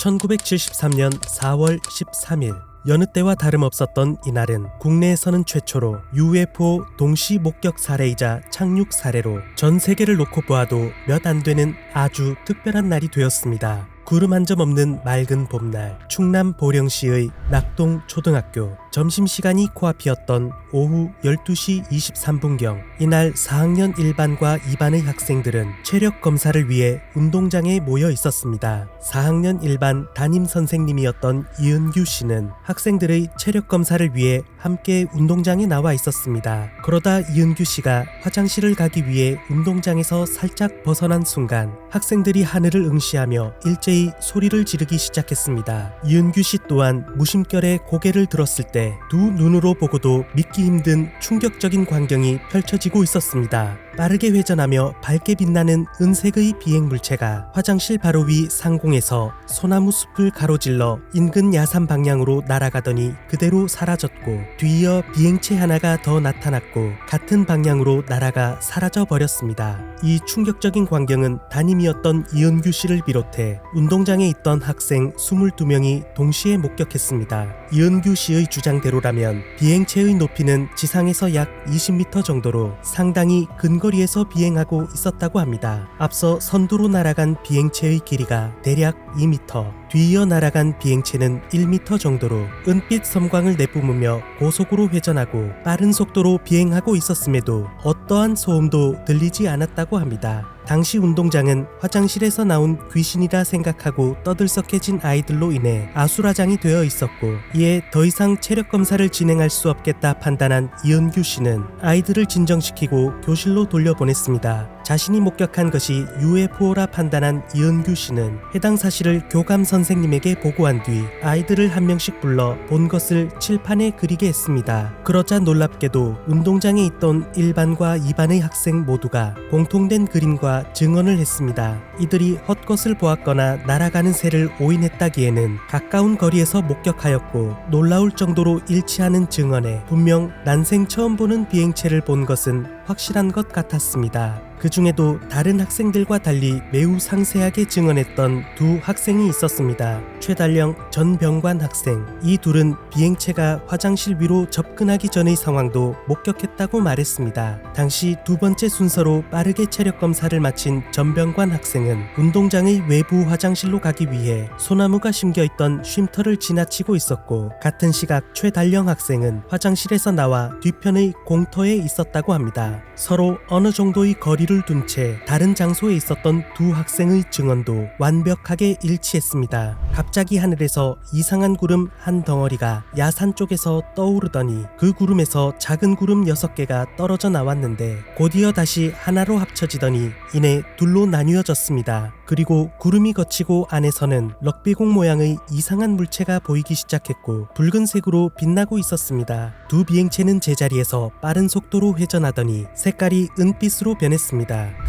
1973년 4월 13일 여느 때와 다름없었던 이날은 국내에서는 최초로 UFO 동시 목격 사례이자 착륙 사례로 전 세계를 놓고 보아도 몇 안 되는 아주 특별한 날이 되었습니다. 구름 한 점 없는 맑은 봄날, 충남 보령시의 낙동 초등학교. 점심시간이 코앞이었던 오후 12시 23분경 이날 4학년 1반과 2반의 학생들은 체력 검사를 위해 운동장에 모여 있었습니다. 4학년 1반 담임 선생님이었던 이은규 씨는 학생들의 체력 검사를 위해 함께 운동장에 나와 있었습니다. 그러다 이은규 씨가 화장실을 가기 위해 운동장에서 살짝 벗어난 순간 학생들이 하늘을 응시하며 일제히 소리를 지르기 시작했습니다. 이은규 씨 또한 무심결에 고개를 들었을 때 두 눈으로 보고도 믿기 힘든 충격적인 광경이 펼쳐지고 있었습니다. 빠르게 회전하며 밝게 빛나는 은색의 비행 물체가 화장실 바로 위 상공에서 소나무 숲을 가로질러 인근 야산 방향으로 날아가더니 그대로 사라졌고, 뒤이어 비행체 하나가 더 나타났고 같은 방향으로 날아가 사라져 버렸습니다. 이 충격적인 광경은 담임이었던 이은규 씨를 비롯해 운동장에 있던 학생 22명이 동시에 목격했습니다. 이은규 씨의 주장대로라면 비행체의 높이는 지상에서 약 20m 정도로 상당히 근거리에서 비행하고 있었다고 합니다. 앞서 선두로 날아간 비행체의 길이가 대략 2m, 뒤이어 날아간 비행체는 1m 정도로 은빛 섬광을 내뿜으며 고속으로 회전하고 빠른 속도로 비행하고 있었음에도 어떠한 소음도 들리지 않았다고 합니다. 당시 운동장은 화장실에서 나온 귀신이라 생각하고 떠들썩해진 아이들로 인해 아수라장이 되어 있었고, 이에 더 이상 체력 검사를 진행할 수 없겠다 판단한 이은규 씨는 아이들을 진정시키고 교실로 돌려보냈습니다. 자신이 목격한 것이 UFO라 판단한 이은규 씨는 해당 사실을 교감 선생님에게 보고한 뒤 아이들을 한 명씩 불러 본 것을 칠판에 그리게 했습니다. 그러자 놀랍게도 운동장에 있던 1반과 2반의 학생 모두가 공통된 그림과 증언을 했습니다. 이들이 헛것을 보았거나 날아가는 새를 오인했다기에는 가까운 거리에서 목격하였고, 놀라울 정도로 일치하는 증언에 분명 난생 처음 보는 비행체를 본 것은 확실한 것 같았습니다. 그 중에도 다른 학생들과 달리 매우 상세하게 증언했던 두 학생이 있었습니다. 최달령, 전병관 학생. 이 둘은 비행체가 화장실 위로 접근하기 전의 상황도 목격했다고 말했습니다. 당시 두 번째 순서로 빠르게 체력 검사를 마친 전병관 학생은 운동장의 외부 화장실로 가기 위해 소나무가 심겨있던 쉼터를 지나치고 있었고, 같은 시각 최달령 학생은 화장실에서 나와 뒤편의 공터에 있었다고 합니다. 서로 어느 정도의 거리를 둔 채 다른 장소에 있었던 두 학생의 증언도 완벽하게 일치했습니다. 갑자기 하늘에서 이상한 구름 한 덩어리가 야산 쪽에서 떠오르더니 그 구름에서 작은 구름 6개가 떨어져 나왔는데 곧이어 다시 하나로 합쳐지더니 이내 둘로 나뉘어졌습니다. 그리고 구름이 걷히고 안에서는 럭비공 모양의 이상한 물체가 보이기 시작했고 붉은색으로 빛나고 있었습니다. 두 비행체는 제자리에서 빠른 속도로 회전하더니 색깔이 은빛으로 변했습니다.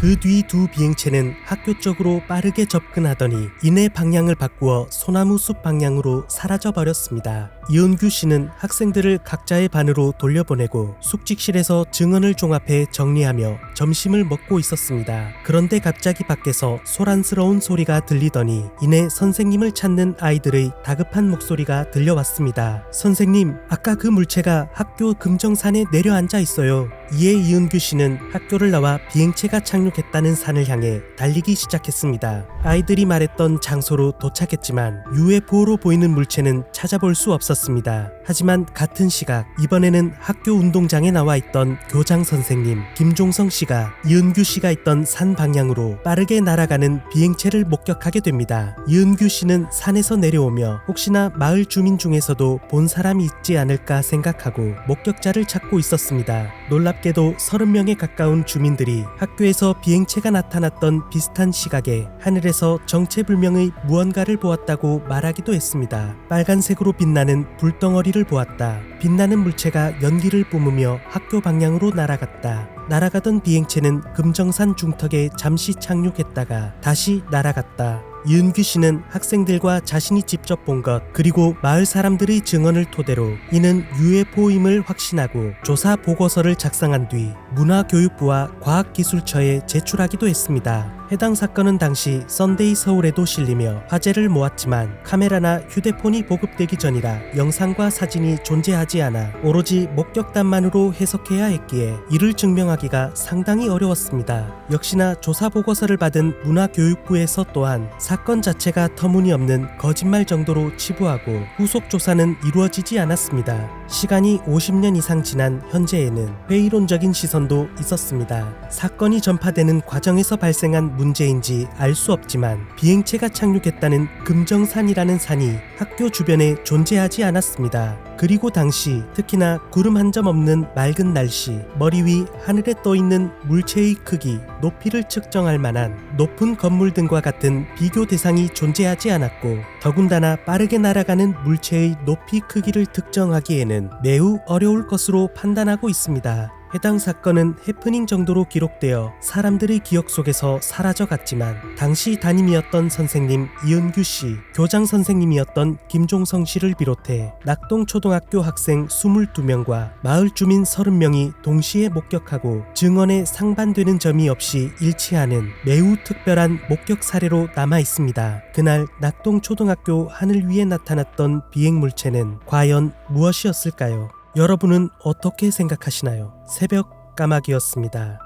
그 뒤 두 비행체는 학교 쪽으로 빠르게 접근하더니 이내 방향을 바꾸어 소나무 숲 방향으로 사라져 버렸습니다. 이은규 씨는 학생들을 각자의 반으로 돌려보내고 숙직실에서 증언을 종합해 정리하며 점심을 먹고 있었습니다. 그런데 갑자기 밖에서 소란스러운 소리가 들리더니 이내 선생님을 찾는 아이들의 다급한 목소리가 들려왔습니다. 선생님, 아까 그 물체가 학교 금정산에 내려앉아 있어요. 이에 이은규 씨는 학교를 나와 비행체가 착륙했다는 산을 향해 달리기 시작했습니다. 아이들이 말했던 장소로 도착했지만 UFO로 보이는 물체는 찾아볼 수 없었습니다. 하지만 같은 시각 이번에는 학교 운동장에 나와 있던 교장 선생님 김종성 씨가 이은규 씨가 있던 산 방향으로 빠르게 날아가는 비행체를 목격하게 됩니다. 이은규 씨는 산에서 내려오며 혹시나 마을 주민 중에서도 본 사람이 있지 않을까 생각하고 목격자를 찾고 있었습니다. 놀랍게도 30명에 가까운 주민들이 학교에서 비행체가 나타났던 비슷한 시각에 하늘에서 정체불명의 무언가를 보았다고 말하기도 했습니다. 빨간색으로 빛나는 불덩어리를 보았다. 빛나는 물체가 연기를 뿜으며 학교 방향으로 날아갔다. 날아가던 비행체는 금정산 중턱에 잠시 착륙했다가 다시 날아갔다. 이은규 씨는 학생들과 자신이 직접 본 것 그리고 마을 사람들의 증언을 토대로 이는 UFO임을 확신하고 조사 보고서를 작성한 뒤 문화교육부와 과학기술처에 제출하기도 했습니다. 해당 사건은 당시 썬데이 서울에도 실리며 화제를 모았지만 카메라나 휴대폰이 보급되기 전이라 영상과 사진이 존재하지 않아 오로지 목격담만으로 해석해야 했기에 이를 증명하기가 상당히 어려웠습니다. 역시나 조사 보고서를 받은 문화교육부에서 또한 사건 자체가 터무니없는 거짓말 정도로 치부하고 후속 조사는 이루어지지 않았습니다. 시간이 50년 이상 지난 현재에는 회의론적인 시선도 있었습니다. 사건이 전파되는 과정에서 발생한 문제인지 알 수 없지만 비행체가 착륙했다는 금정산이라는 산이 학교 주변에 존재하지 않았습니다. 그리고 당시 특히나 구름 한 점 없는 맑은 날씨, 머리 위 하늘에 떠있는 물체의 크기, 높이를 측정할 만한 높은 건물 등과 같은 비교 대상이 존재하지 않았고 더군다나 빠르게 날아가는 물체의 높이 크기를 특정하기에는 매우 어려울 것으로 판단하고 있습니다. 해당 사건은 해프닝 정도로 기록되어 사람들의 기억 속에서 사라져갔지만 당시 담임이었던 선생님 이은규 씨, 교장 선생님이었던 김종성 씨를 비롯해 낙동초등학교 학생 22명과 마을 주민 30명이 동시에 목격하고 증언에 상반되는 점이 없이 일치하는 매우 특별한 목격 사례로 남아 있습니다. 그날 낙동초등학교 하늘 위에 나타났던 비행물체는 과연 무엇이었을까요? 여러분은 어떻게 생각하시나요? 새벽 까마귀였습니다.